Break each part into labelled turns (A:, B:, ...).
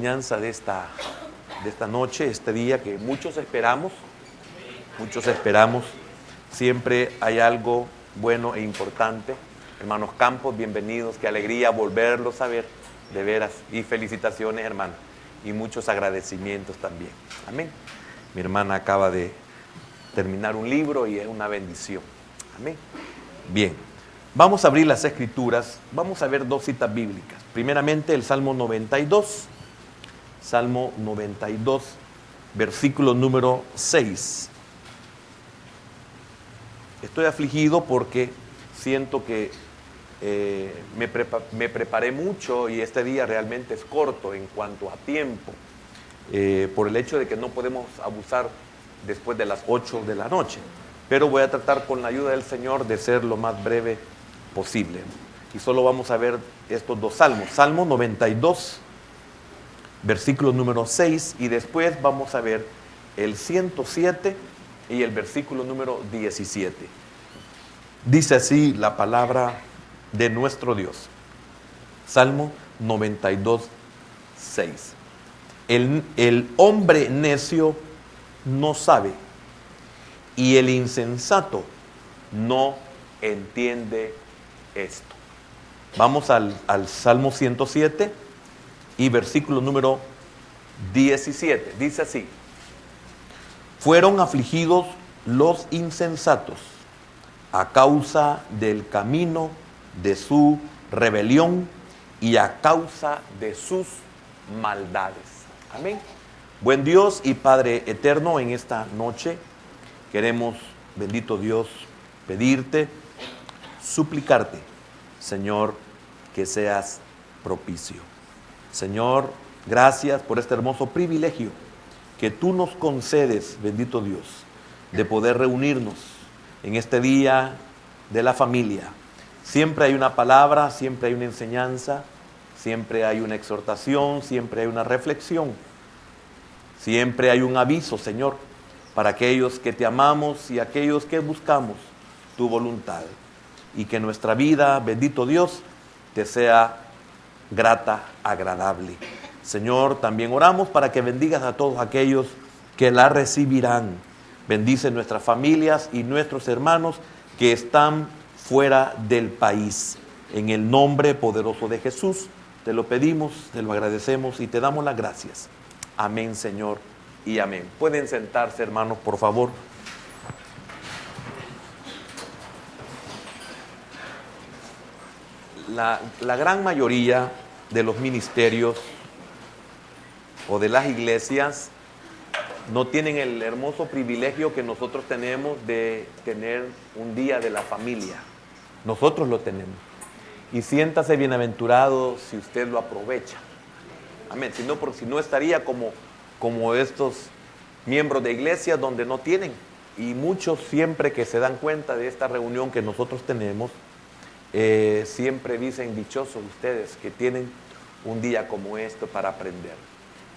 A: enseñanza de esta noche, este día que muchos esperamos. Siempre hay algo bueno e importante. Hermanos Campos, bienvenidos, qué alegría volverlos a ver, de veras, y felicitaciones, hermano, y muchos agradecimientos también. Amén. Mi hermana acaba de terminar un libro y es una bendición. Amén. Bien, vamos a abrir las Escrituras, vamos a ver dos citas bíblicas. Primeramente el Salmo 92, versículo número 6. Estoy afligido porque siento que me preparé mucho y este día realmente es corto en cuanto a tiempo, por el hecho de que no podemos abusar después de las 8 de la noche. Pero voy a tratar con la ayuda del Señor de ser lo más breve posible. Y solo vamos a ver estos dos salmos. Salmo 92, versículo número 6, y después vamos a ver el 107 y el versículo número 17. Dice así la palabra de nuestro Dios. Salmo 92, 6. El hombre necio no sabe, y el insensato no entiende esto. Vamos al Salmo 107 y versículo número 17. Dice así: fueron afligidos los insensatos a causa del camino de su rebelión y a causa de sus maldades. Amén. Buen Dios y Padre eterno, en esta noche queremos, bendito Dios, pedirte, suplicarte, Señor, que seas propicio. Señor, gracias por este hermoso privilegio que tú nos concedes, bendito Dios, de poder reunirnos en este día de la familia. Siempre hay una palabra, siempre hay una enseñanza, siempre hay una exhortación, siempre hay una reflexión, siempre hay un aviso, Señor, para aquellos que te amamos y aquellos que buscamos tu voluntad. Y que nuestra vida, bendito Dios, te sea grata, agradable. Señor, también oramos para que bendigas a todos aquellos que la recibirán. Bendice nuestras familias y nuestros hermanos que están fuera del país. En el nombre poderoso de Jesús, te lo pedimos, te lo agradecemos y te damos las gracias. Amén, Señor, y amén. Pueden sentarse, hermanos, por favor. La gran mayoría de los ministerios o de las iglesias no tienen el hermoso privilegio que nosotros tenemos de tener un día de la familia. Nosotros lo tenemos. Y siéntase bienaventurado si usted lo aprovecha. Amén. Si no estaría como estos miembros de iglesias donde no tienen. Y muchos siempre que se dan cuenta de esta reunión que nosotros tenemos, siempre dicen dichosos ustedes que tienen un día como este para aprender.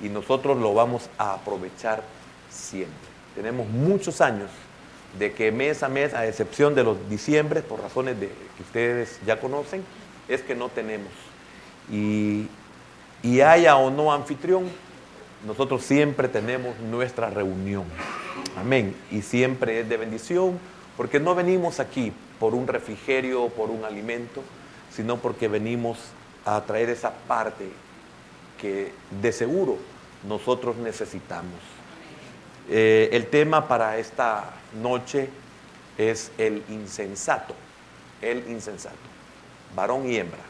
A: Y nosotros lo vamos a aprovechar siempre. Tenemos muchos años de que mes a mes, a excepción de los diciembre, por razones que ustedes ya conocen, es que no tenemos. Y haya o no anfitrión, nosotros siempre tenemos nuestra reunión. Amén. Y siempre es de bendición, porque no venimos aquí por un refrigerio o por un alimento, sino porque venimos a traer esa parte que de seguro nosotros necesitamos. El tema para esta noche es el insensato, varón y hembra,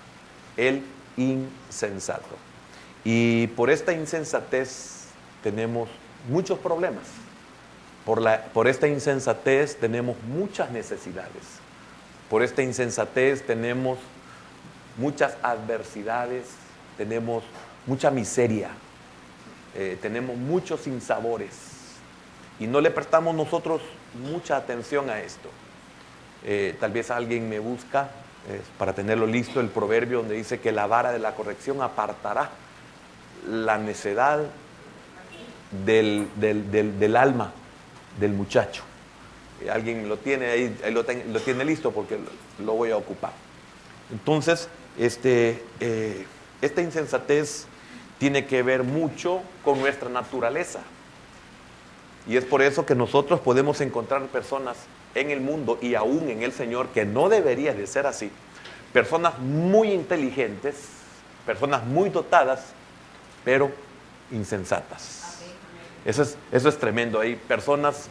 A: el insensato. Y por esta insensatez tenemos muchos problemas, por esta insensatez tenemos muchas necesidades, por esta insensatez tenemos muchas adversidades, tenemos mucha miseria, tenemos muchos sinsabores. Y no le prestamos nosotros mucha atención a esto. Tal vez alguien me busca para tenerlo listo, el proverbio donde dice que la vara de la corrección apartará la necedad del alma del muchacho. Alguien lo tiene ahí lo tiene listo porque lo voy a ocupar. Entonces, esta insensatez tiene que ver mucho con nuestra naturaleza. Y es por eso que nosotros podemos encontrar personas en el mundo y aún en el Señor, que no debería de ser así. Personas muy inteligentes, personas muy dotadas, pero insensatas. Eso es tremendo. Hay personas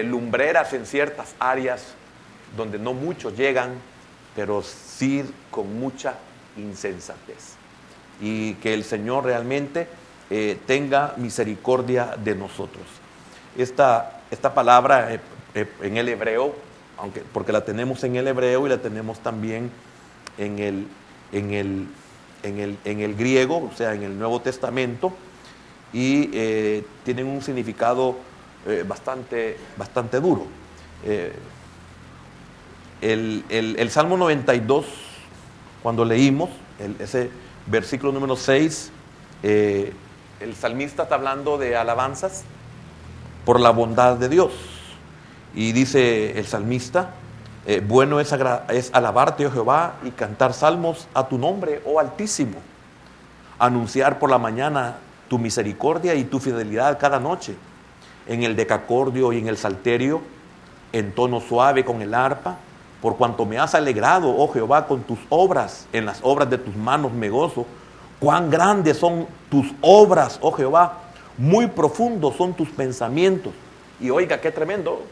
A: lumbreras en ciertas áreas donde no muchos llegan, pero sí con mucha insensatez. Y que el Señor realmente tenga misericordia de nosotros. Esta palabra en el hebreo, porque la tenemos en el hebreo y la tenemos también en el griego, o sea, en el Nuevo Testamento, y tienen un significado bastante duro. El Salmo 92, cuando leímos ese versículo número 6, el salmista está hablando de alabanzas por la bondad de Dios. Y dice el salmista, bueno es alabarte, oh Jehová, y cantar salmos a tu nombre, oh Altísimo. Anunciar por la mañana tu misericordia y tu fidelidad cada noche, en el decacordio y en el salterio, en tono suave con el arpa, por cuanto me has alegrado, oh Jehová, con tus obras, en las obras de tus manos me gozo. Cuán grandes son tus obras, oh Jehová, muy profundos son tus pensamientos. Y oiga, qué tremendo.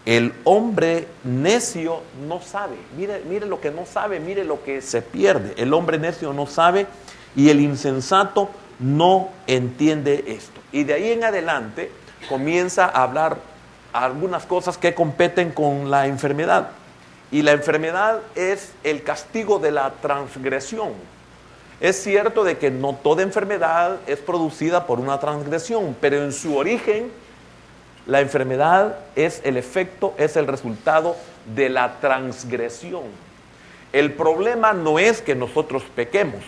A: El hombre necio no sabe. Mire lo que no sabe, mire lo que se pierde. El hombre necio no sabe y el insensato no entiende esto. Y de ahí en adelante comienza a hablar algunas cosas que competen con la enfermedad. Y la enfermedad es el castigo de la transgresión. Es cierto de que no toda enfermedad es producida por una transgresión, pero en su origen la enfermedad es el efecto, es el resultado de la transgresión. El problema no es que nosotros pequemos,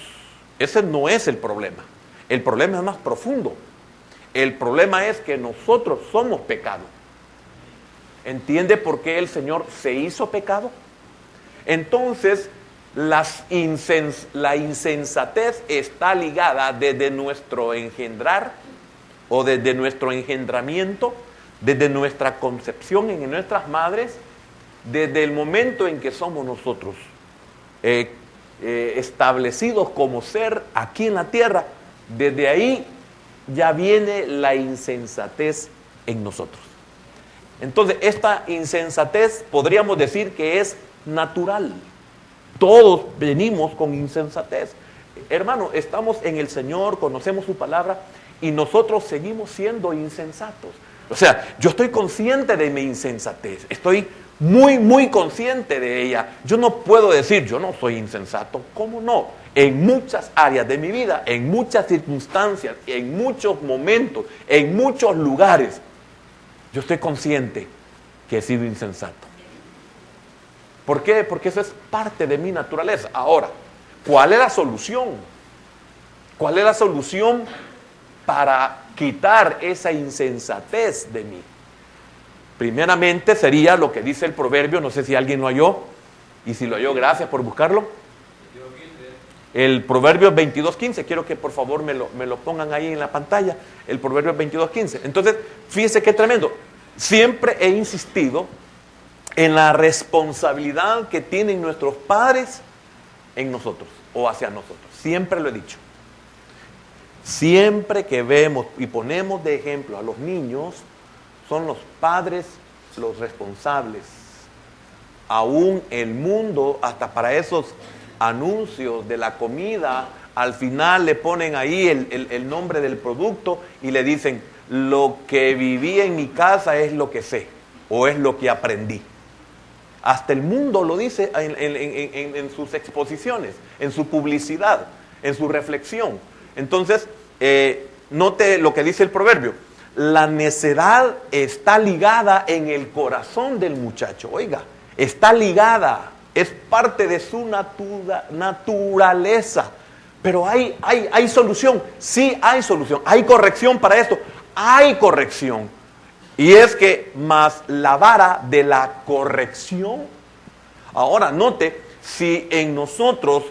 A: ese no es el problema. El problema es más profundo. El problema es que nosotros somos pecado. ¿Entiende por qué el Señor se hizo pecado? Entonces, la insensatez está ligada desde nuestro engendrar o desde nuestro engendramiento, desde nuestra concepción en nuestras madres, desde el momento en que somos nosotros establecidos como ser aquí en la tierra. Desde ahí ya viene la insensatez en nosotros. Entonces, esta insensatez podríamos decir que es natural. Todos venimos con insensatez. Hermano, estamos en el Señor, conocemos su palabra y nosotros seguimos siendo insensatos. O sea, yo estoy consciente de mi insensatez, estoy muy consciente de ella. Yo no puedo decir, yo no soy insensato. ¿Cómo no? En muchas áreas de mi vida, en muchas circunstancias, en muchos momentos, en muchos lugares, yo estoy consciente que he sido insensato. ¿Por qué? Porque eso es parte de mi naturaleza. Ahora, ¿cuál es la solución? ¿Cuál es la solución para quitar esa insensatez de mí? Primeramente sería lo que dice el proverbio, no sé si alguien lo halló, y si lo halló, gracias por buscarlo. El proverbio 22:15, quiero que por favor me lo pongan ahí en la pantalla, el proverbio 22:15. Entonces, fíjese qué tremendo. Siempre he insistido en la responsabilidad que tienen nuestros padres en nosotros o hacia nosotros. Siempre lo he dicho. Siempre que vemos y ponemos de ejemplo a los niños, son los padres los responsables. Aún el mundo, hasta para esos anuncios de la comida, al final le ponen ahí el nombre del producto y le dicen, lo que viví en mi casa es lo que sé o es lo que aprendí. Hasta el mundo lo dice en sus exposiciones, en su publicidad, en su reflexión. Entonces, note lo que dice el proverbio. La necedad está ligada en el corazón del muchacho. Oiga, está ligada, es parte de su naturaleza. Pero hay solución, sí hay solución. Hay corrección para esto, hay corrección. Y es que más la vara de la corrección. Ahora note, si en nosotros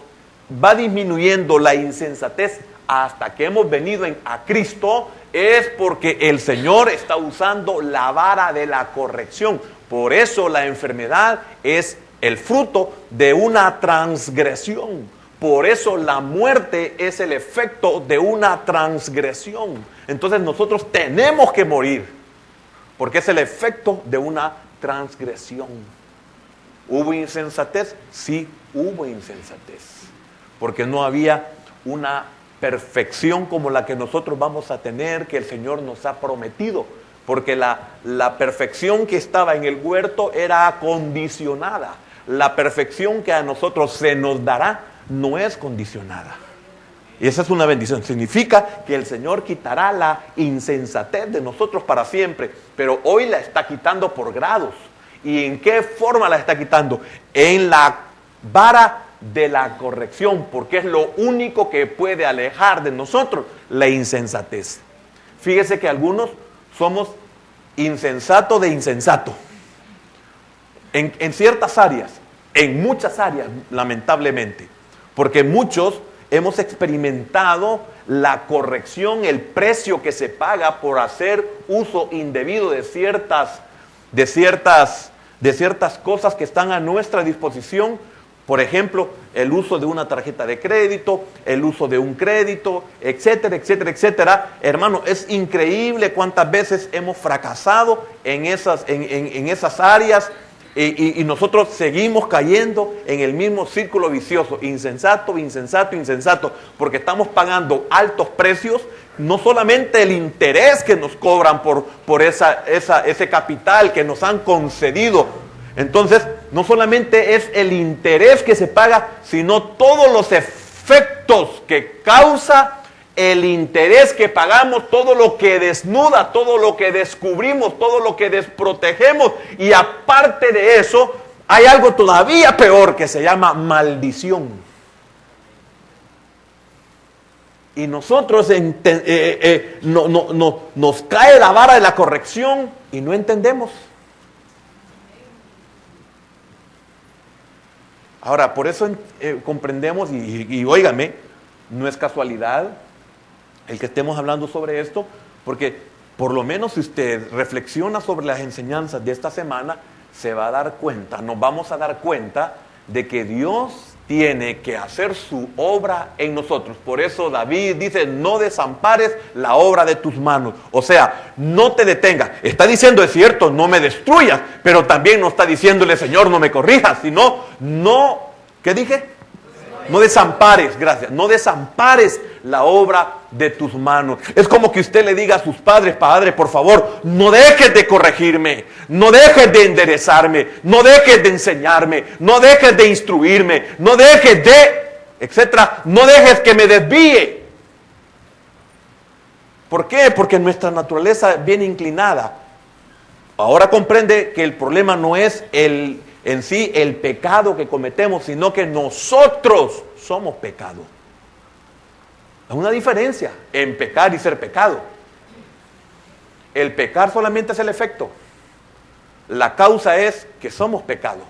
A: va disminuyendo la insensatez hasta que hemos venido a Cristo, es porque el Señor está usando la vara de la corrección. Por eso la enfermedad es el fruto de una transgresión. Por eso la muerte es el efecto de una transgresión. Entonces nosotros tenemos que morir, porque es el efecto de una transgresión. ¿Hubo insensatez? Sí, hubo insensatez, porque no había una perfección como la que nosotros vamos a tener, que el Señor nos ha prometido, porque la perfección que estaba en el huerto era condicionada. La perfección que a nosotros se nos dará no es condicionada. Y esa es una bendición. Significa que el Señor quitará la insensatez de nosotros para siempre, pero hoy la está quitando por grados. ¿Y en qué forma la está quitando? En la vara de la corrección, porque es lo único que puede alejar de nosotros la insensatez. Fíjese que algunos somos insensato de insensato. En ciertas áreas, en muchas áreas, lamentablemente, porque muchos hemos experimentado la corrección, el precio que se paga por hacer uso indebido de ciertas cosas que están a nuestra disposición. Por ejemplo, el uso de una tarjeta de crédito, el uso de un crédito, etcétera, etcétera, etcétera. Hermano, es increíble cuántas veces hemos fracasado en esas áreas y nosotros seguimos cayendo en el mismo círculo vicioso. Insensato, insensato, insensato, porque estamos pagando altos precios. No solamente el interés que nos cobran por ese capital que nos han concedido. Entonces, no solamente es el interés que se paga, sino todos los efectos que causa el interés que pagamos, todo lo que desnuda, todo lo que descubrimos, todo lo que desprotegemos. Y aparte de eso, hay algo todavía peor que se llama maldición. Y nosotros nos cae la vara de la corrección y no entendemos. Ahora, por eso comprendemos, y óigame, no es casualidad el que estemos hablando sobre esto, porque por lo menos si usted reflexiona sobre las enseñanzas de esta semana, se va a dar cuenta, nos vamos a dar cuenta de que Dios tiene que hacer su obra en nosotros. Por eso David dice, no desampares la obra de tus manos. O sea, no te detengas. Está diciendo, es cierto, no me destruyas, pero también no está diciéndole, Señor, no me corrijas, sino, no, ¿qué dije? No desampares, gracias, no desampares la obra de tus manos. Es como que usted le diga a sus padres, padre, por favor, no dejes de corregirme, no dejes de enderezarme, no dejes de enseñarme, no dejes de instruirme, no dejes de, etcétera, no dejes que me desvíe. ¿Por qué? Porque nuestra naturaleza viene inclinada. Ahora comprende que el problema no es en sí el pecado que cometemos, sino que nosotros somos pecado. Hay una diferencia en pecar y ser pecado. El pecar solamente es el efecto. La causa es que somos pecado.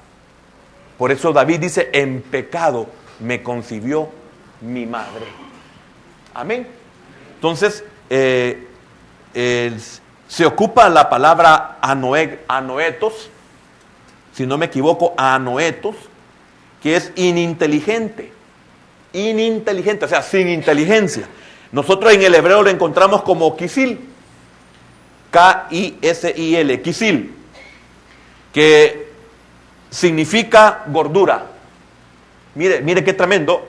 A: Por eso David dice, en pecado me concibió mi madre. Amén. Entonces, se ocupa la palabra anoetos, si no me equivoco, anoetos, que es ininteligente, o sea, sin inteligencia. Nosotros en el hebreo lo encontramos como kisil, K-I-S-I-L, kisil, que significa gordura. Mire qué tremendo.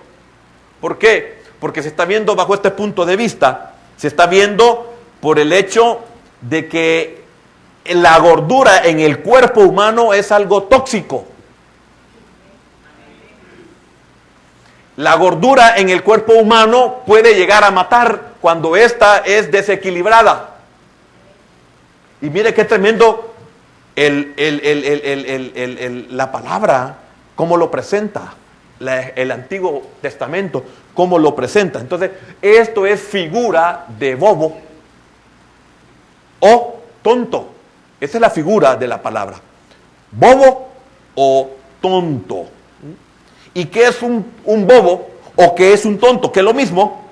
A: ¿Por qué? Porque se está viendo bajo este punto de vista, se está viendo por el hecho de que la gordura en el cuerpo humano es algo tóxico. La gordura en el cuerpo humano puede llegar a matar cuando ésta es desequilibrada. Y mire qué tremendo la palabra, cómo lo presenta, el Antiguo Testamento, cómo lo presenta. Entonces, esto es figura de bobo o tonto. Esa es la figura de la palabra. Bobo o tonto. ¿Y qué es un bobo o qué es un tonto? Que es lo mismo.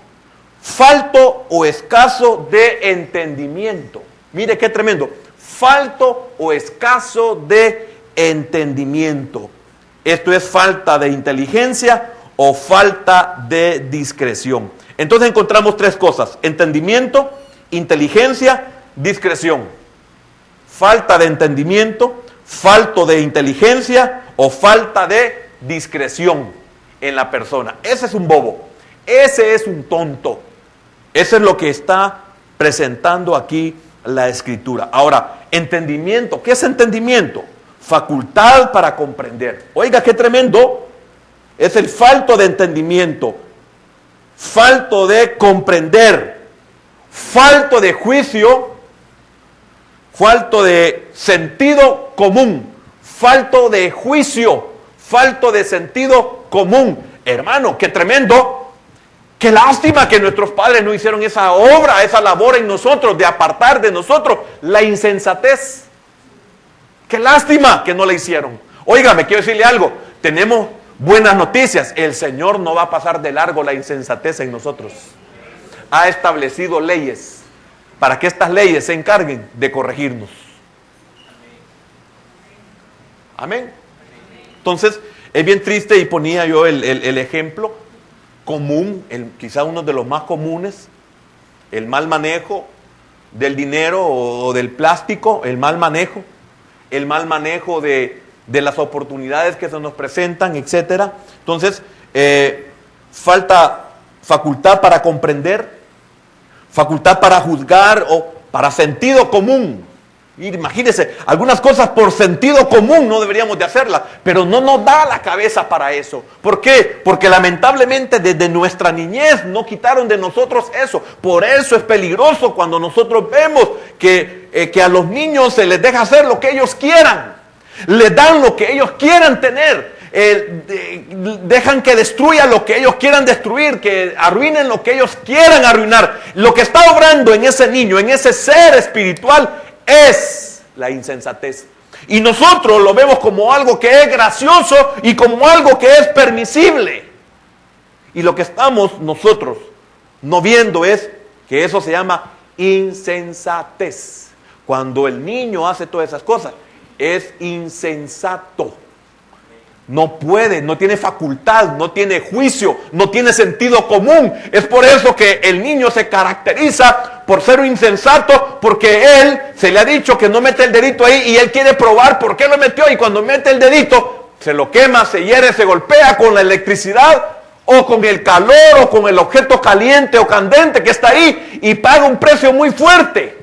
A: falto o escaso de entendimiento. Mire qué tremendo. Falto o escaso de entendimiento. Esto es falta de inteligencia o falta de discreción. Entonces encontramos tres cosas: entendimiento, inteligencia, discreción. Falta de entendimiento, falta de inteligencia o falta de discreción en la persona. Ese es un bobo, ese es un tonto. Eso es lo que está presentando aquí la Escritura. Ahora, entendimiento. ¿Qué es entendimiento? Facultad para comprender. Oiga, qué tremendo. Es el falto de entendimiento, falto de comprender, falto de juicio, falto de sentido común, falto de juicio, falto de sentido común. Hermano, qué tremendo. Qué lástima que nuestros padres no hicieron esa obra, esa labor en nosotros, de apartar de nosotros la insensatez. Qué lástima que no la hicieron. Óigame, quiero decirle algo. Tenemos buenas noticias. El Señor no va a pasar de largo la insensatez en nosotros. Ha establecido leyes para que estas leyes se encarguen de corregirnos. Amén. Entonces, es bien triste, y ponía yo el ejemplo común, quizá uno de los más comunes: el mal manejo del dinero o del plástico, el mal manejo de las oportunidades que se nos presentan, etcétera. Entonces, falta facultad para comprender, facultad para juzgar o para sentido común. Imagínense, algunas cosas por sentido común no deberíamos de hacerlas, pero no nos da la cabeza para eso. ¿Por qué? Porque lamentablemente desde nuestra niñez no quitaron de nosotros eso. Por eso es peligroso cuando nosotros vemos que a los niños se les deja hacer lo que ellos quieran. Les dan lo que ellos quieran tener. Dejan que destruya lo que ellos quieran destruir, que arruinen lo que ellos quieran arruinar. Lo que está obrando en ese niño, en ese ser espiritual, es la insensatez. Y nosotros lo vemos como algo que es gracioso y como algo que es permisible. Y lo que estamos nosotros no viendo es que eso se llama insensatez. Cuando el niño hace todas esas cosas, es insensato. No puede, no tiene facultad, no tiene juicio, no tiene sentido común. Es por eso que el niño se caracteriza por ser un insensato, porque él se le ha dicho que no mete el dedito ahí y él quiere probar por qué lo metió, y cuando mete el dedito se lo quema, se hiere, se golpea con la electricidad o con el calor o con el objeto caliente o candente que está ahí y paga un precio muy fuerte.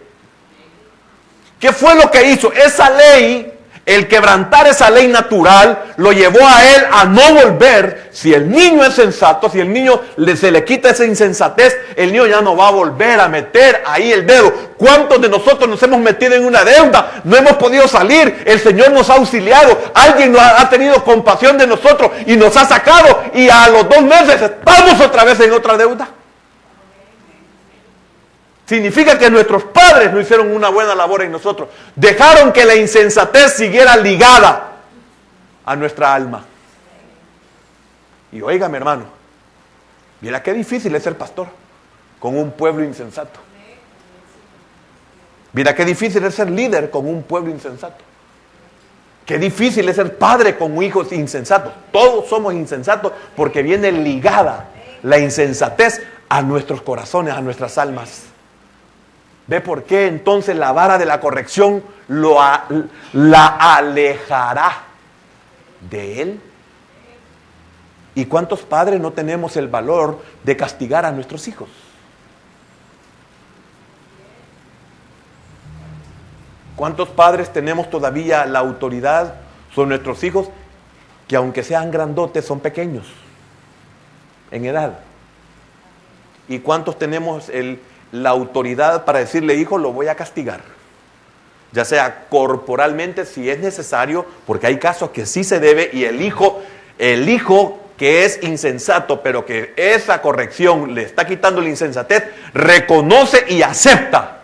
A: ¿Qué fue lo que hizo? Esa ley, el quebrantar esa ley natural, lo llevó a él a no volver. Si el niño es sensato, si el niño se le quita esa insensatez, el niño ya no va a volver a meter ahí el dedo. ¿Cuántos de nosotros nos hemos metido en una deuda? No hemos podido salir. El Señor nos ha auxiliado. Alguien ha tenido compasión de nosotros y nos ha sacado. Y a los 2 meses estamos otra vez en otra deuda. Significa que nuestros padres no hicieron una buena labor en nosotros. Dejaron que la insensatez siguiera ligada a nuestra alma. Y óigame, hermano, mira qué difícil es ser pastor con un pueblo insensato. Mira qué difícil es ser líder con un pueblo insensato. Qué difícil es ser padre con hijos insensatos. Todos somos insensatos porque viene ligada la insensatez a nuestros corazones, a nuestras almas. ¿Ve por qué entonces la vara de la corrección la alejará de él? ¿Y cuántos padres no tenemos el valor de castigar a nuestros hijos? ¿Cuántos padres tenemos todavía la autoridad sobre nuestros hijos que aunque sean grandotes son pequeños en edad? ¿Y cuántos tenemos la autoridad para decirle, hijo, lo voy a castigar? Ya sea corporalmente si es necesario, porque hay casos que sí se debe, y el hijo que es insensato, pero que esa corrección le está quitando la insensatez, reconoce y acepta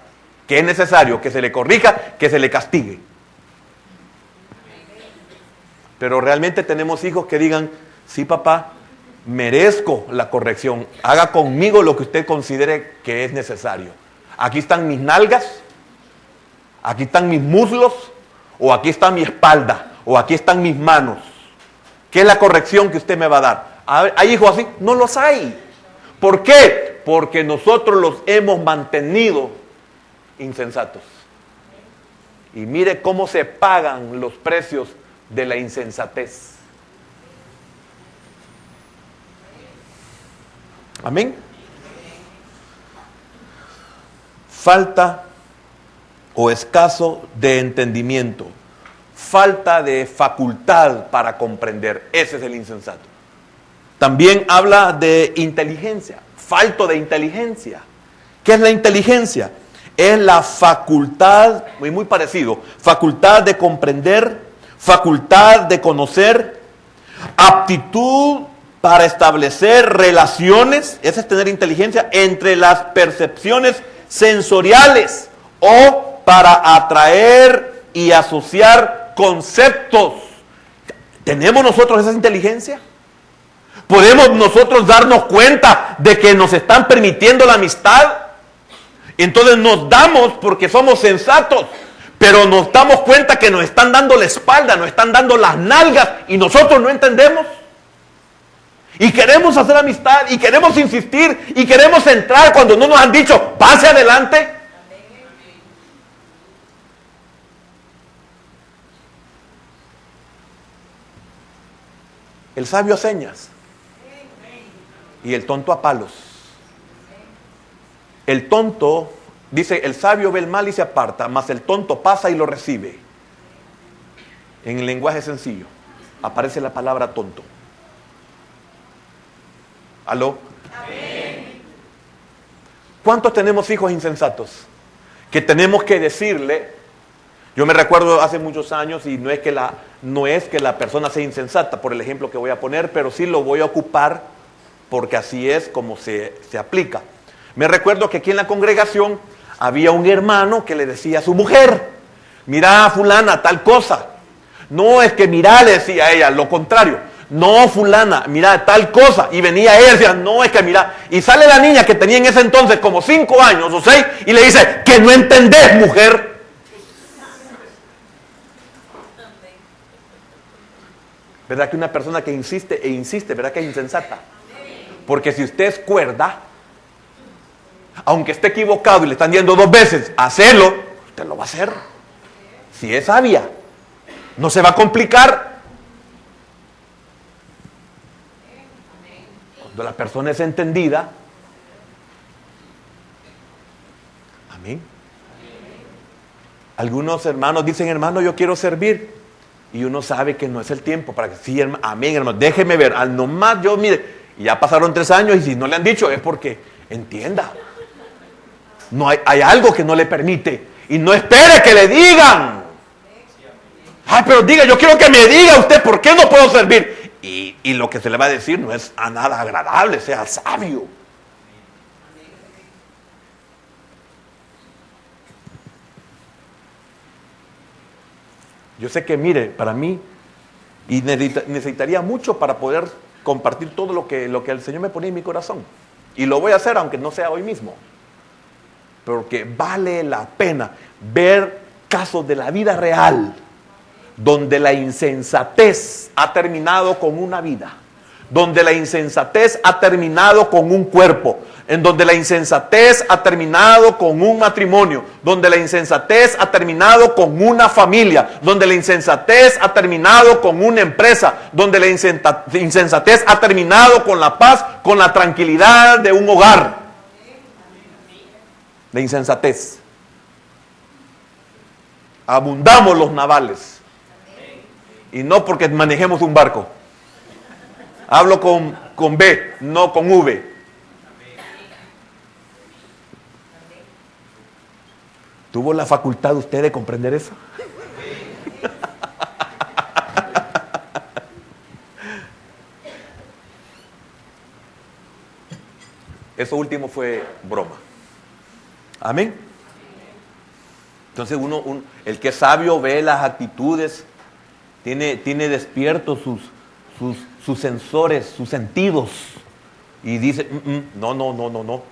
A: que es necesario que se le corrija, que se le castigue. Pero realmente tenemos hijos que digan, sí, papá, merezco la corrección. Haga conmigo lo que usted considere que es necesario. Aquí están mis nalgas, aquí están mis muslos, o aquí está mi espalda, o aquí están mis manos. ¿Qué es la corrección que usted me va a dar? ¿Hay hijos así? No los hay. ¿Por qué? Porque nosotros los hemos mantenido insensatos. Y mire cómo se pagan los precios de la insensatez. Amén. Falta o escaso de entendimiento. Falta de facultad para comprender. Ese es el insensato. También habla de inteligencia. Falto de inteligencia. ¿Qué es la inteligencia? Es la facultad, muy parecido, facultad de comprender, facultad de conocer, aptitud para establecer relaciones, esa es tener inteligencia, entre las percepciones sensoriales o para atraer y asociar conceptos. ¿Tenemos nosotros esa inteligencia? ¿Podemos nosotros darnos cuenta de que nos están permitiendo la amistad? Entonces nos damos porque somos sensatos, pero nos damos cuenta que nos están dando la espalda, nos están dando las nalgas y nosotros no entendemos. Y queremos hacer amistad y queremos insistir y queremos entrar cuando no nos han dicho pase adelante. El sabio a señas y el tonto a palos. El tonto, dice, el sabio ve el mal y se aparta, mas el tonto pasa y lo recibe. En el lenguaje sencillo aparece la palabra tonto. ¿Aló? Amén. ¿Cuántos tenemos hijos insensatos? Que tenemos que decirle, yo me recuerdo hace muchos años, y no es que la persona sea insensata, por el ejemplo que voy a poner, pero sí lo voy a ocupar porque así es como se aplica. Me recuerdo que aquí en la congregación había un hermano que le decía a su mujer, mira fulana, tal cosa. No, es que mira, le decía a ella, lo contrario. No, fulana, mira, tal cosa. Y venía ella y decía, no, es que mira. Y sale la niña que tenía en ese entonces como 5 años o 6 y le dice, que no entendés, mujer. ¿Verdad que una persona que insiste e insiste, verdad que es insensata? Porque si usted es cuerda, aunque esté equivocado y le están diciendo 2 veces, hacelo, usted lo va a hacer. Si es sabia, no se va a complicar. Cuando la persona es entendida, amén. Algunos hermanos dicen, hermano, yo quiero servir. Y uno sabe que no es el tiempo para que, sí, hermano, amén, hermano, déjeme ver. Al nomás yo, mire, ya pasaron 3 años y si no le han dicho es porque entienda. No hay algo que no le permite. Y no espere que le digan. Ay, pero diga, yo quiero que me diga usted por qué no puedo servir. Y lo que se le va a decir no es a nada agradable, sea sabio. Yo sé que, mire, para mí, y necesitaría mucho para poder compartir todo lo que el Señor me ponía en mi corazón. Y lo voy a hacer aunque no sea hoy mismo. Porque vale la pena ver casos de la vida real donde la insensatez ha terminado con una vida, donde la insensatez ha terminado con un cuerpo, en donde la insensatez ha terminado con un matrimonio, donde la insensatez ha terminado con una familia, donde la insensatez ha terminado con una empresa, donde la insensatez ha terminado con la paz, con la tranquilidad de un hogar. La insensatez. Abundamos los navales. Y no porque manejemos un barco. Hablo con B, no con V. ¿Tuvo la facultad usted de comprender eso? Eso último fue broma. Amén. Entonces el que es sabio ve las actitudes, tiene despiertos sus sensores, sus sentidos, y dice, no.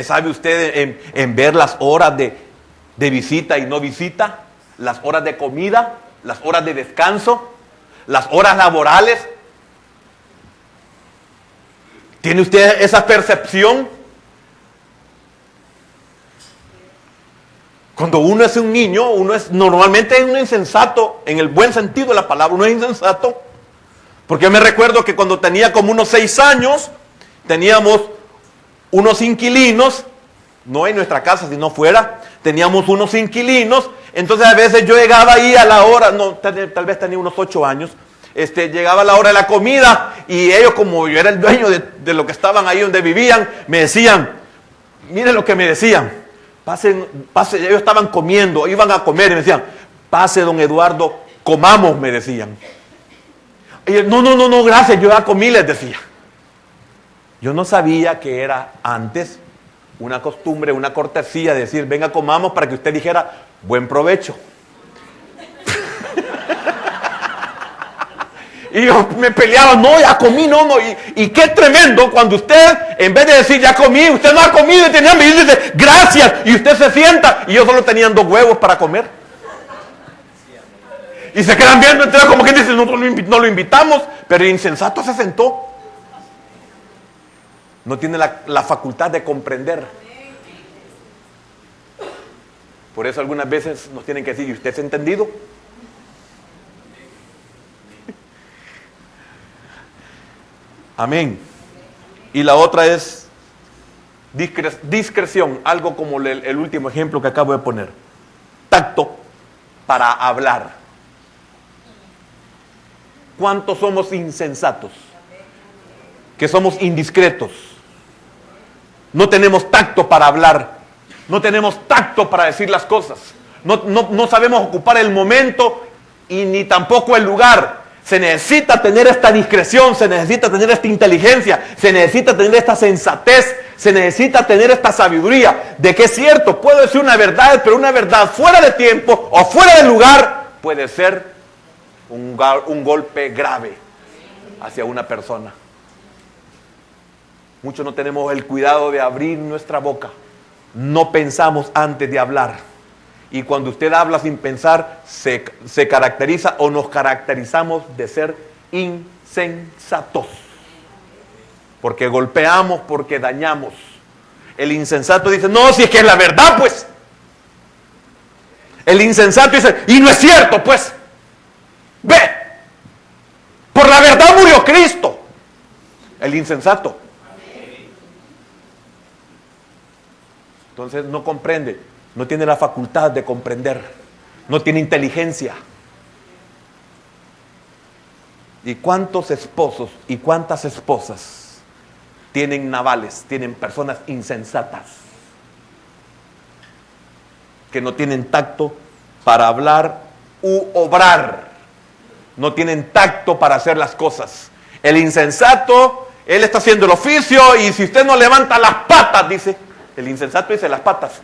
A: ¿Sabe usted en ver las horas de visita y no visita? Las horas de comida, las horas de descanso, las horas laborales. ¿Tiene usted esa percepción? Cuando uno es un niño, normalmente es un insensato, en el buen sentido de la palabra, uno es insensato. Porque yo me recuerdo que cuando tenía como unos 6 años, teníamos unos inquilinos, no en nuestra casa, sino fuera, teníamos unos inquilinos, entonces a veces yo llegaba ahí a la hora, tal vez tenía unos 8 años, llegaba a la hora de la comida, y ellos, como yo era el dueño de lo que estaban ahí donde vivían, me decían, miren lo que me decían, pase, ellos estaban comiendo, iban a comer, y me decían, pase don Eduardo, comamos, me decían. Y yo, no, gracias, yo ya comí, les decía. Yo no sabía que era antes una costumbre, una cortesía, decir, venga, comamos, para que usted dijera, buen provecho. Y yo me peleaba, no, ya comí, no. Y qué tremendo cuando usted, en vez de decir, ya comí, usted no ha comido y tenía hambre, y dice, gracias, y usted se sienta, y yo solo tenían 2 huevos para comer. Y se quedan viendo, entonces como que dice, nosotros no lo invitamos, pero el insensato se sentó. No tiene la facultad de comprender. Por eso algunas veces nos tienen que decir, ¿y usted se ha entendido? Amén. Y la otra es discreción, algo como el último ejemplo que acabo de poner. Tacto para hablar. ¿Cuántos somos insensatos? Que somos indiscretos. No tenemos tacto para hablar. No tenemos tacto para decir las cosas. No sabemos ocupar el momento y ni tampoco el lugar. Se necesita tener esta discreción, se necesita tener esta inteligencia, se necesita tener esta sensatez, se necesita tener esta sabiduría de que es cierto, puedo decir una verdad, pero una verdad fuera de tiempo o fuera de lugar puede ser un golpe grave hacia una persona. Muchos no tenemos el cuidado de abrir nuestra boca. No pensamos antes de hablar. Y cuando usted habla sin pensar, se caracteriza o nos caracterizamos de ser insensatos. Porque golpeamos, porque dañamos. El insensato dice, no, si es que es la verdad, pues. El insensato dice, y no es cierto, pues. Ve, por la verdad murió Cristo. El insensato. Entonces no comprende, no tiene la facultad de comprender, no tiene inteligencia. ¿Y cuántos esposos y cuántas esposas tienen navales, tienen personas insensatas que no tienen tacto para hablar u obrar? No tienen tacto para hacer las cosas. El insensato, él está haciendo el oficio y si usted no levanta las patas, dice, el insensato dice las patas.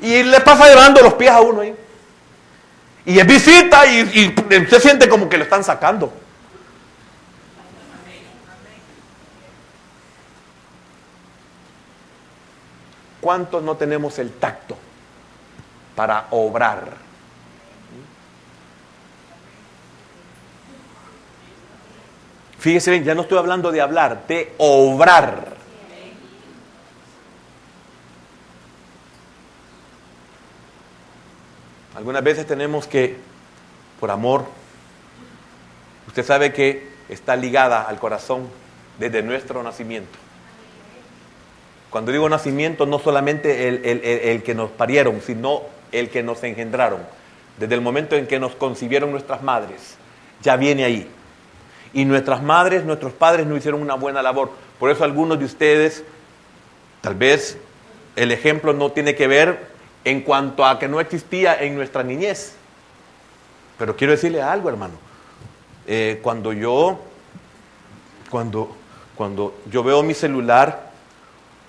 A: Y le pasa llevando los pies a uno ahí. Y es visita y usted siente como que lo están sacando. ¿Cuántos no tenemos el tacto para obrar? Fíjese bien, ya no estoy hablando de hablar, de obrar. Algunas veces tenemos que, por amor, usted sabe que está ligada al corazón desde nuestro nacimiento. Cuando digo nacimiento, no solamente el que nos parieron, sino el que nos engendraron. Desde el momento en que nos concibieron nuestras madres, ya viene ahí. Y nuestras madres, nuestros padres no hicieron una buena labor. Por eso algunos de ustedes, tal vez el ejemplo no tiene que ver en cuanto a que no existía en nuestra niñez. Pero quiero decirle algo, hermano. Cuando yo veo mi celular,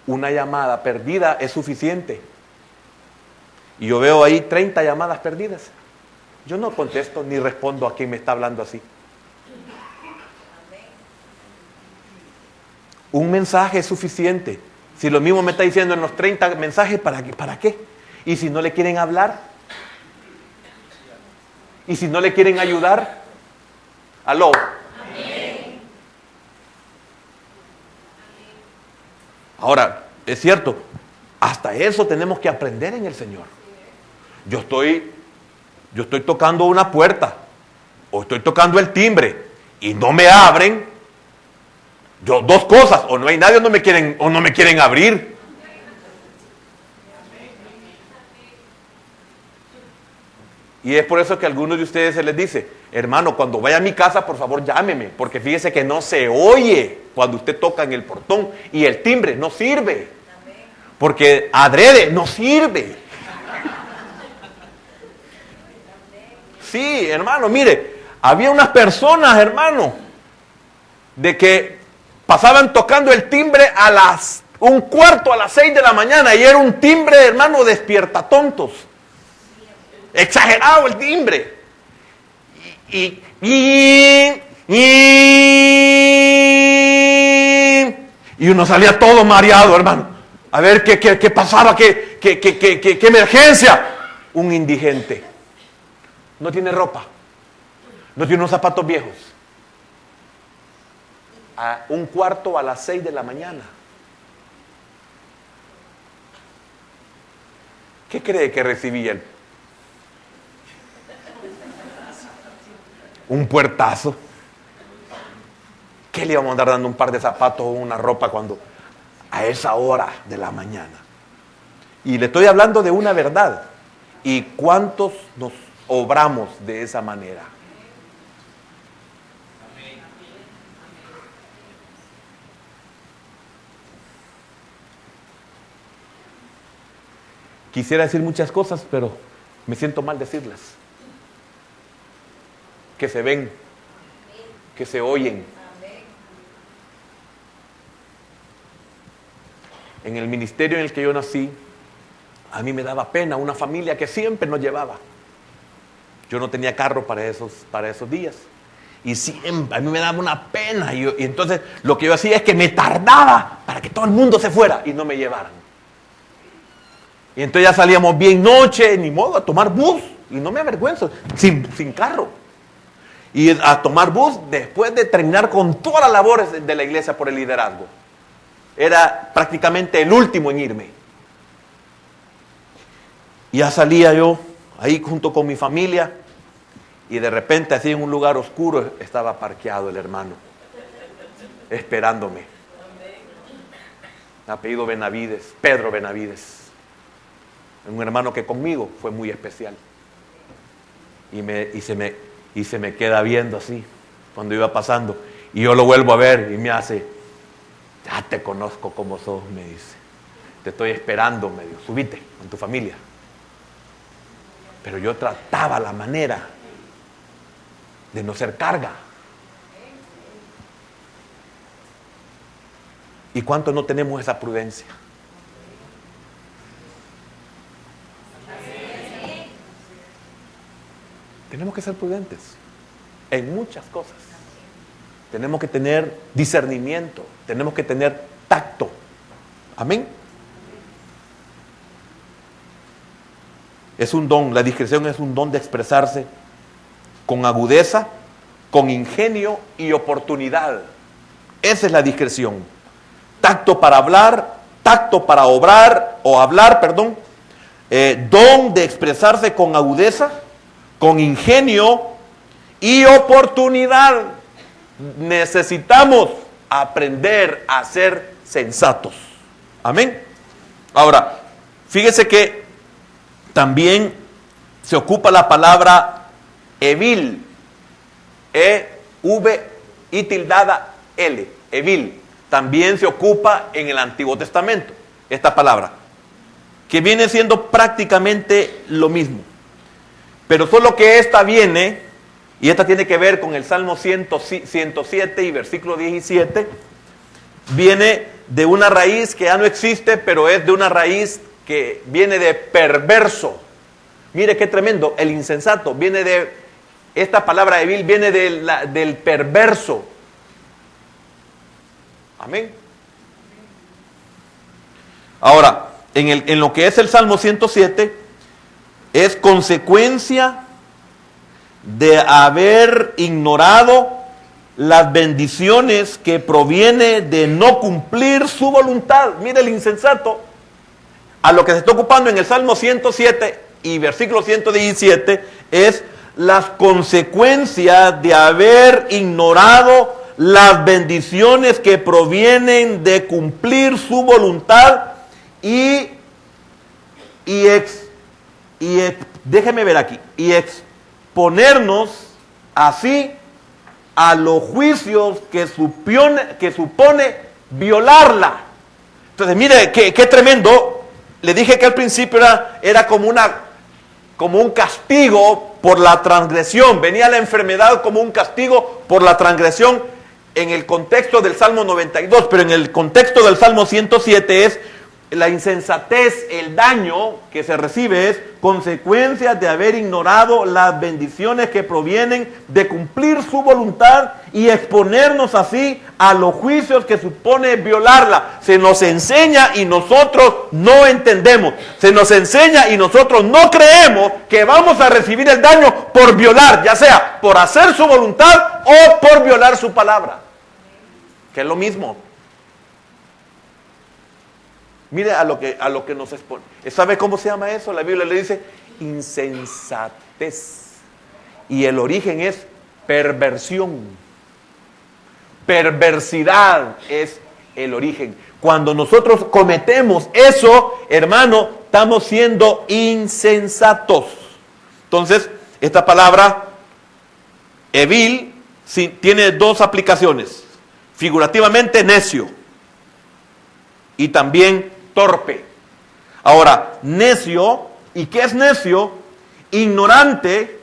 A: una llamada perdida es suficiente. Y yo veo ahí 30 llamadas perdidas. yo no contesto ni respondo a quien me está hablando así. Un mensaje es suficiente. Si lo mismo me está diciendo en los 30 mensajes, ¿para qué? Y si no le quieren hablar, y si no le quieren ayudar, aló. Ahora, es cierto, hasta eso tenemos que aprender en el Señor. Yo estoy tocando una puerta, o estoy tocando el timbre, y no me abren. Yo, dos cosas, o no hay nadie, o no me quieren abrir. Y es por eso que a algunos de ustedes se les dice, hermano, cuando vaya a mi casa, por favor llámeme, porque fíjese que no se oye cuando usted toca en el portón, y el timbre no sirve, porque adrede no sirve. Sí, hermano, mire, había unas personas, hermano, de que pasaban tocando el timbre a las 1:15 a las 6 de la mañana, y era un timbre, hermano, despierta tontos. Exagerado el timbre. Y uno salía todo mareado, hermano. A ver qué pasaba, qué emergencia. Un indigente. No tiene ropa. No tiene unos zapatos viejos. A 1:15 a las 6 de la mañana. ¿Qué cree que recibía él? Un puertazo. ¿Qué le íbamos a andar dando un par de zapatos o una ropa cuando a esa hora de la mañana? Y le estoy hablando de una verdad. ¿Y cuántos nos obramos de esa manera? Quisiera decir muchas cosas, pero me siento mal decirlas. Que se ven, que se oyen. En el ministerio en el que yo nací, a mí me daba pena una familia que siempre nos llevaba. Yo no tenía carro para esos días. Y siempre, a mí me daba una pena. Y entonces lo que yo hacía es que me tardaba para que todo el mundo se fuera y no me llevaran. Y entonces ya salíamos bien noche, ni modo, a tomar bus. Y no me avergüenzo, sin carro. Y a tomar bus después de terminar con todas las labores de la iglesia por el liderazgo. Era prácticamente el último en irme. Y ya salía yo ahí junto con mi familia, y de repente así en un lugar oscuro estaba parqueado el hermano, esperándome. Apellido Benavides, Pedro Benavides. Un hermano que conmigo fue muy especial. Y se me queda viendo así cuando iba pasando, y yo lo vuelvo a ver y me hace, ya te conozco como sos, me dice, te estoy esperando, me dijo, subite con tu familia. Pero yo trataba la manera de no ser carga. ¿Y cuánto no tenemos esa prudencia? Tenemos que ser prudentes en muchas cosas. Tenemos que tener discernimiento, tenemos que tener tacto. Amén. Es un don, la discreción es un don de expresarse con agudeza, con ingenio y oportunidad. Esa es la discreción. Tacto para hablar, tacto para hablar, don de expresarse con agudeza, con ingenio y oportunidad. Necesitamos aprender a ser sensatos. Amén. Ahora, fíjese que también se ocupa la palabra evil, E-V-I-L, evil. También se ocupa en el Antiguo Testamento esta palabra, que viene siendo prácticamente lo mismo. Pero solo que esta viene, y esta tiene que ver con el Salmo 107 y versículo 17, viene de una raíz que ya no existe, pero es de una raíz que viene de perverso. Mire qué tremendo. El insensato viene de, esta palabra Evil viene del perverso. Amén. Ahora, en lo que es el Salmo 107, es consecuencia de haber ignorado las bendiciones que proviene de no cumplir su voluntad. Mire el insensato, a lo que se está ocupando en el Salmo 107 y versículo 117, es las consecuencias de haber ignorado las bendiciones que provienen de cumplir su voluntad déjeme ver aquí, y exponernos así a los juicios que supone violarla. Entonces, mire, qué tremendo. Le dije que al principio era como un castigo por la transgresión. Venía la enfermedad como un castigo por la transgresión en el contexto del Salmo 92, pero en el contexto del Salmo 107 es la insensatez, el daño que se recibe es consecuencia de haber ignorado las bendiciones que provienen de cumplir su voluntad y exponernos así a los juicios que supone violarla. Se nos enseña y nosotros no entendemos. Se nos enseña y nosotros no creemos que vamos a recibir el daño por violar, ya sea por hacer su voluntad o por violar su palabra, que es lo mismo. Mire a lo que nos expone. ¿Sabe cómo se llama eso? La Biblia le dice insensatez. Y el origen es perversión. Perversidad es el origen. Cuando nosotros cometemos eso, hermano, estamos siendo insensatos. Entonces, esta palabra, evil, tiene dos aplicaciones. Figurativamente, necio. Y también torpe. Ahora, necio, ¿y qué es necio? Ignorante,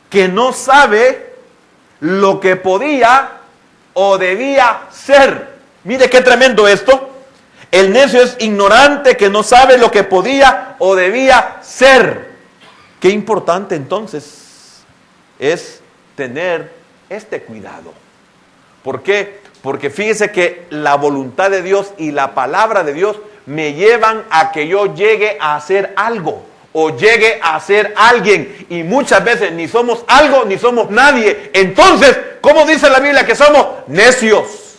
A: que no sabe lo que podía o debía ser. Mire qué tremendo esto. El necio es ignorante, que no sabe lo que podía o debía ser. Qué importante entonces es tener este cuidado. ¿Por qué? Porque fíjese que la voluntad de Dios y la palabra de Dios me llevan a que yo llegue a hacer algo o llegue a ser alguien, y muchas veces ni somos algo ni somos nadie. Entonces, ¿cómo dice la Biblia que somos? Necios.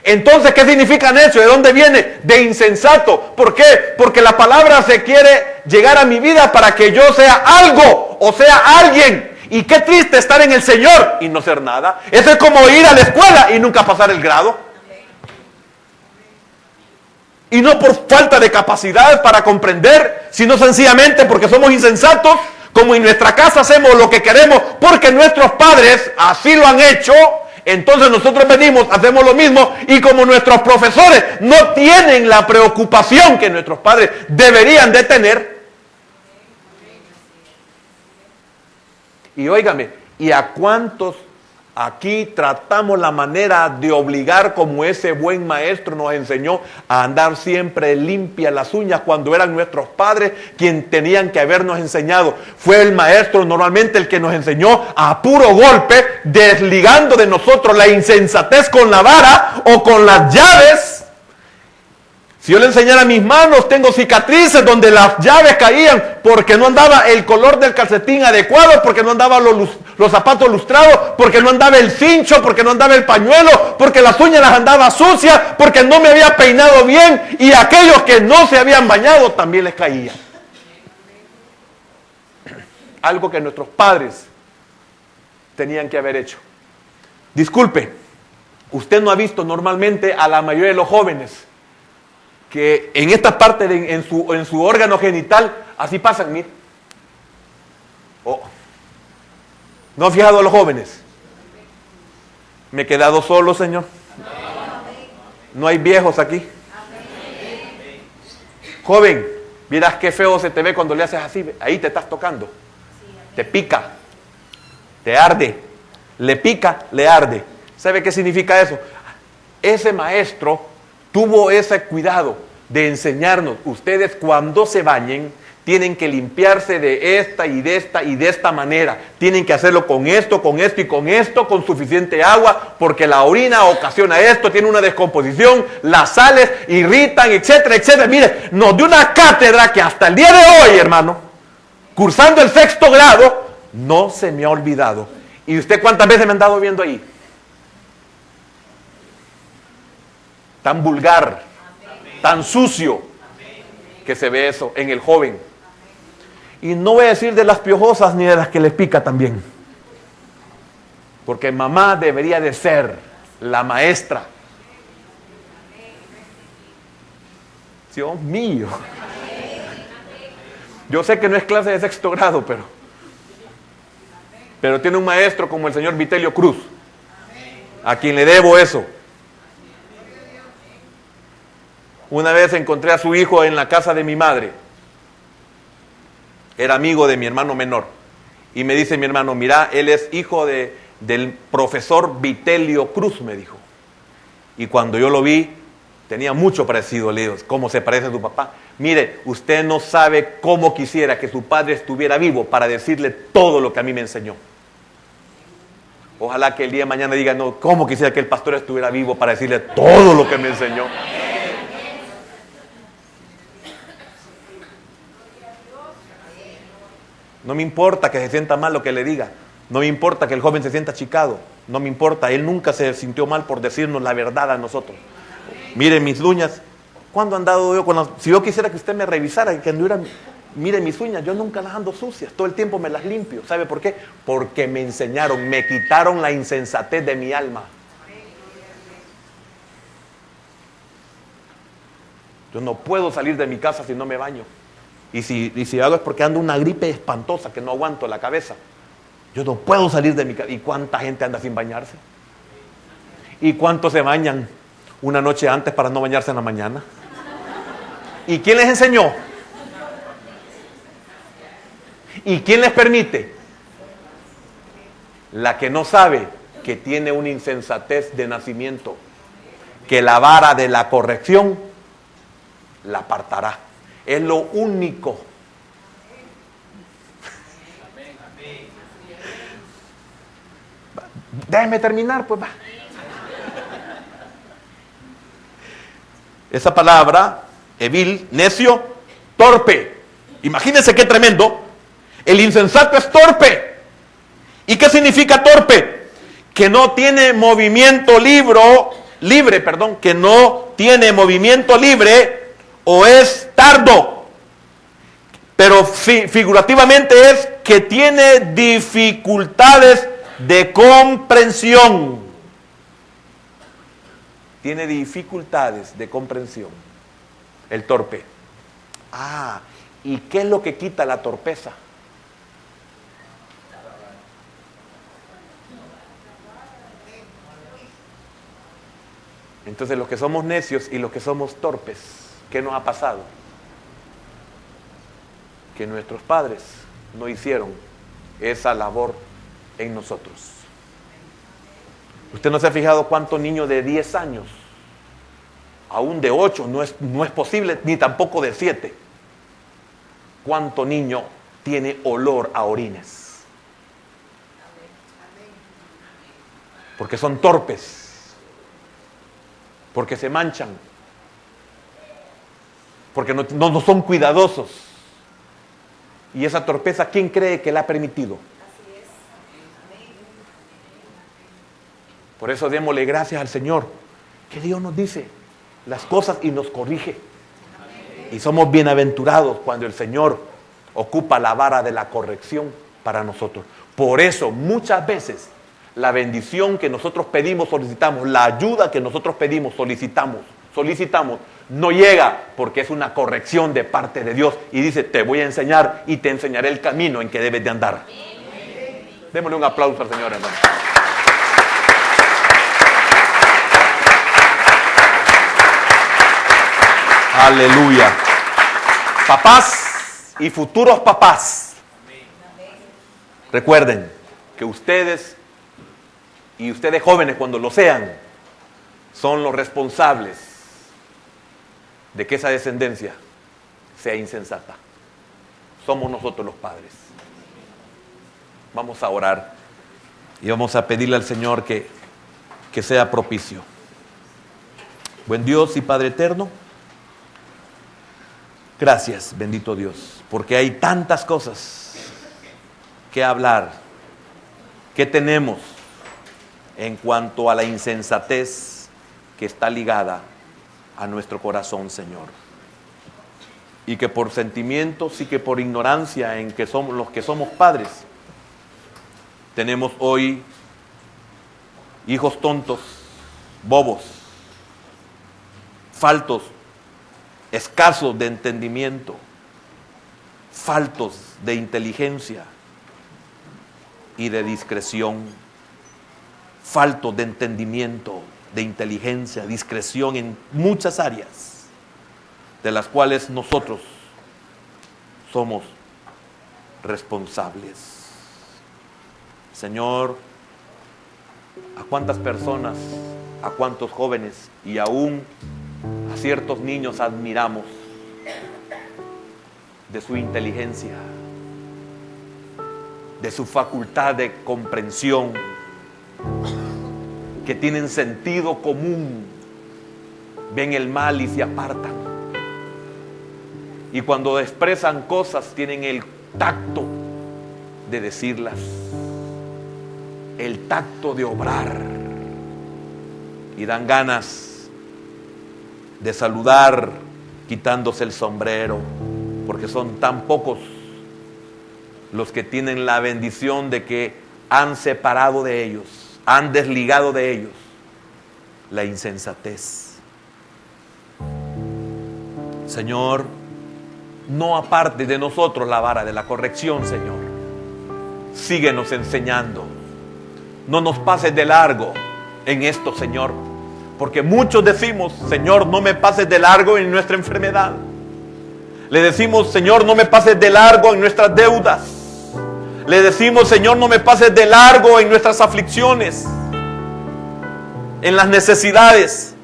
A: Entonces, ¿qué significa necio? ¿De dónde viene? De insensato. ¿Por qué? Porque la palabra se quiere llegar a mi vida para que yo sea algo o sea alguien. Y qué triste estar en el Señor y no ser nada. Eso es como ir a la escuela y nunca pasar el grado. Y no por falta de capacidad para comprender, sino sencillamente porque somos insensatos, como en nuestra casa hacemos lo que queremos porque nuestros padres así lo han hecho. Entonces nosotros venimos, hacemos lo mismo, y como nuestros profesores no tienen la preocupación que nuestros padres deberían de tener. Y óigame, ¿y a cuántos aquí tratamos la manera de obligar, como ese buen maestro nos enseñó, a andar siempre limpias las uñas cuando eran nuestros padres quien tenían que habernos enseñado? Fue el maestro normalmente el que nos enseñó a puro golpe, desligando de nosotros la insensatez con la vara o con las llaves. Si yo le enseñara mis manos, tengo cicatrices donde las llaves caían porque no andaba el color del calcetín adecuado, porque no andaban los zapatos lustrados, porque no andaba el cincho, porque no andaba el pañuelo, porque las uñas las andaba sucias, porque no me había peinado bien, y aquellos que no se habían bañado también les caía. Algo que nuestros padres tenían que haber hecho. Disculpe, usted no ha visto normalmente a la mayoría de los jóvenes que en esta parte, en su órgano genital, así pasan, mire. Oh. ¿No ha fijado a los jóvenes? Me he quedado solo, Señor. No hay viejos aquí. Joven, miras qué feo se te ve cuando le haces así. Ahí te estás tocando. Te pica, te arde. Le pica, le arde. ¿Sabe qué significa eso? Ese maestro tuvo ese cuidado de enseñarnos: ustedes cuando se bañen Tienen que limpiarse de esta y de esta y de esta manera. Tienen que hacerlo con esto y con esto, con suficiente agua, porque la orina ocasiona esto, tiene una descomposición, las sales irritan, etcétera, etcétera. Mire, nos dio una cátedra que hasta el día de hoy, hermano, cursando el 6º grado, no se me ha olvidado. ¿Y usted cuántas veces me ha andado viendo ahí? Tan vulgar, tan sucio, que se ve eso en el joven. Y no voy a decir de las piojosas ni de las que les pica también. Porque mamá debería de ser la maestra. Dios mío. Yo sé que no es clase de 6º grado, pero tiene un maestro como el señor Vitelio Cruz, a quien le debo eso. Una vez encontré a su hijo en la casa de mi madre. Era amigo de mi hermano menor. Y me dice mi hermano, mira, él es hijo del profesor Vitelio Cruz, me dijo. Y cuando yo lo vi, tenía mucho parecido, le digo, ¿cómo se parece a tu papá? Mire, usted no sabe cómo quisiera que su padre estuviera vivo para decirle todo lo que a mí me enseñó. Ojalá que el día de mañana diga, no, ¿cómo quisiera que el pastor estuviera vivo para decirle todo lo que me enseñó? No me importa que se sienta mal lo que le diga. No me importa que el joven se sienta achicado. No me importa. Él nunca se sintió mal por decirnos la verdad a nosotros. Mire mis uñas. ¿Cuándo he andado yo con las... Si yo quisiera que usted me revisara y que anduviera... Mire mis uñas. Yo nunca las ando sucias. Todo el tiempo me las limpio. ¿Sabe por qué? Porque me enseñaron. Me quitaron la insensatez de mi alma. Yo no puedo salir de mi casa si no me baño. Y si hago es porque ando una gripe espantosa que no aguanto la cabeza. Yo no puedo salir de mi casa. ¿Y cuánta gente anda sin bañarse? ¿Y cuántos se bañan una noche antes para no bañarse en la mañana? ¿Y quién les enseñó? ¿Y quién les permite? La que no sabe que tiene una insensatez de nacimiento, que la vara de la corrección la apartará. Es lo único. Déjeme terminar, pues va. Esa palabra, evil, necio, torpe. Imagínense qué tremendo. El insensato es torpe. ¿Y qué significa torpe? Que no tiene movimiento libre, que no tiene movimiento libre o es tardo. Pero figurativamente es que tiene dificultades de comprensión. Tiene dificultades de comprensión. El torpe. ¿Y qué es lo que quita la torpeza? Entonces los que somos necios y los que somos torpes, ¿qué nos ha pasado? Que nuestros padres no hicieron esa labor en nosotros. Usted no se ha fijado cuántos niños de 10 años, aún de 8, no es posible, ni tampoco de 7. ¿Cuánto niño tiene olor a orines? Porque son torpes. Porque se manchan, porque no son cuidadosos. Y esa torpeza, ¿quién cree que la ha permitido? Por eso démosle gracias al Señor, que Dios nos dice las cosas y nos corrige. Y somos bienaventurados cuando el Señor ocupa la vara de la corrección para nosotros. Por eso muchas veces la bendición que nosotros pedimos, solicitamos, la ayuda que nosotros pedimos, solicitamos, no llega porque es una corrección de parte de Dios y dice, te voy a enseñar y te enseñaré el camino en que debes de andar. Démosle un aplauso al Señor, hermano. Aleluya. Papás y futuros papás, recuerden que ustedes y ustedes jóvenes, cuando lo sean, son los responsables de que esa descendencia sea insensata. somos nosotros los padres. Vamos a orar y vamos a pedirle al Señor que sea propicio. Buen Dios y Padre eterno, gracias, bendito Dios, porque hay tantas cosas que hablar, que tenemos en cuanto a la insensatez que está ligada a nuestro corazón, Señor. Y que por sentimientos y que por ignorancia en que somos los que somos padres, tenemos hoy hijos tontos, bobos, faltos, escasos de entendimiento, faltos de inteligencia y de discreción, faltos de entendimiento, de inteligencia, discreción en muchas áreas, de las cuales nosotros somos responsables. Señor, a cuántas personas, a cuántos jóvenes y aún a ciertos niños admiramos de su inteligencia, de su facultad de comprensión, que tienen sentido común, ven el mal y se apartan. Y cuando expresan cosas tienen el tacto de decirlas, el tacto de obrar, y dan ganas de saludar quitándose el sombrero, porque son tan pocos los que tienen la bendición de que han separado de ellos, han desligado de ellos la insensatez. Señor, no aparte de nosotros la vara de la corrección, Señor. Síguenos enseñando. No nos pases de largo en esto, Señor, porque muchos decimos, Señor, no me pases de largo en nuestra enfermedad. Le decimos, Señor, no me pases de largo en nuestras deudas. Le decimos, Señor, no me pases de largo en nuestras aflicciones, en las necesidades.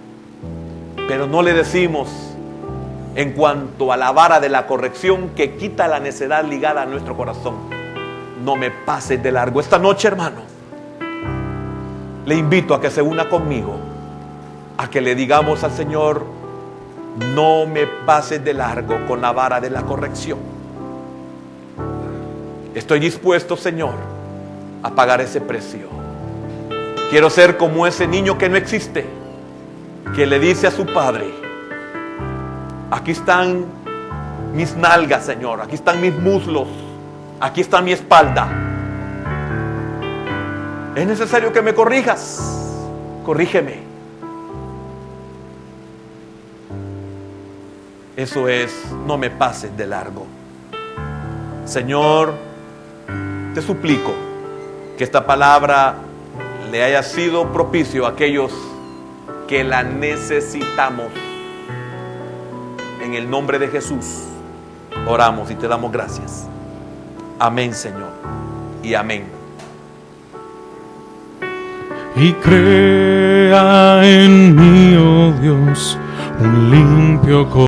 A: Pero no le decimos en cuanto a la vara de la corrección que quita la necedad ligada a nuestro corazón. No me pases de largo. Esta noche, hermano, le invito a que se una conmigo, a que le digamos al Señor, no me pases de largo con la vara de la corrección. Estoy dispuesto, Señor, a pagar ese precio. Quiero ser como ese niño que no existe, que le dice a su padre, aquí están mis nalgas, Señor, aquí están mis muslos, aquí está mi espalda. Es necesario que me corrijas, corrígeme. Eso es, no me pases de largo. Señor, te suplico que esta palabra le haya sido propicio a aquellos que la necesitamos. En el nombre de Jesús oramos y te damos gracias. Amén, Señor, y amén.
B: Y crea en mí, oh Dios, un limpio corazón.